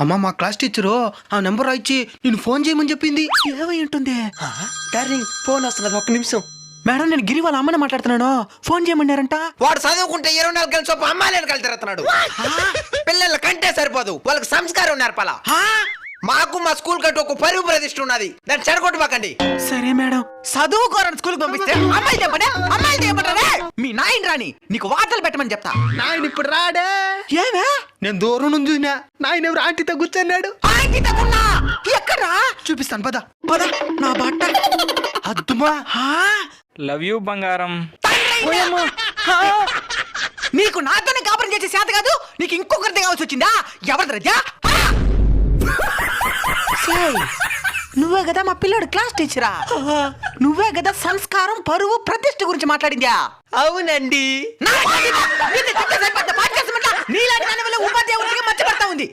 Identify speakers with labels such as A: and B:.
A: అమ్మ మా class teacher ఆ నెంబర్ ఇచ్చి నేను ఫోన్ చేయమని చెప్పింది.
B: ఏమై ఉంటుంది?
C: డార్లింగ్ ఫోన్ వస్తున్నది, ఒక్క నిమిషం.
B: మేడం నేను గిరి వాళ్ళ అమ్మని మాట్లాడుతున్నాను. ఫోన్ చేయమన్నారంట.
C: వాడు చదువుకుంటే 24 గంటల సోపు అమ్మాయిలను కలితిరుతున్నాడు. పిల్లల కంటే సరిపోదు, వాళ్ళకి సంస్కారం నేర్పాలా. మాకు మా స్కూల్ కంటే ఒక పరువు ప్రతిష్ఠ ఉన్నది, దాన్ని చెడగొట్టబాకండి.
B: సరే మేడం. చదువుకోరని స్కూల్కి పంపిస్తే అమ్మాయి చెప్పండి, అమ్మాయి చెప్పండి. మీ నాయన రాని నీకు వార్తలు పెట్టమని చెప్తా.
A: నాయన ఇప్పుడు రాడే.
B: ఏమే?
A: నేను దూరం నుంచి చూసినా నాయన ఎవరు ఆంటీతో కూర్చున్నాడు.
B: ఎక్కడా
A: చూపిస్తాను పద.
B: పద. నా బట్ట
A: అద్దుమా.
D: లవ్ యూ బంగారం.
B: నీకు నాతోనే కాపురం చేసే చేత కాదు, నీకు ఇంకొకరిది కావాల్సి వచ్చిందా? ఎవరిది రజా? నువ్వే కదా మా పిల్లాడు క్లాస్ టీచరా? నువ్వే కదా సంస్కారం పరువు ప్రతిష్ఠ గురించి మాట్లాడిందా?
C: అవునండి.
B: నీలాంటి దాని వల్ల ఉపాధ్యాయ వృత్తికి మర్చిపడతా ఉంది.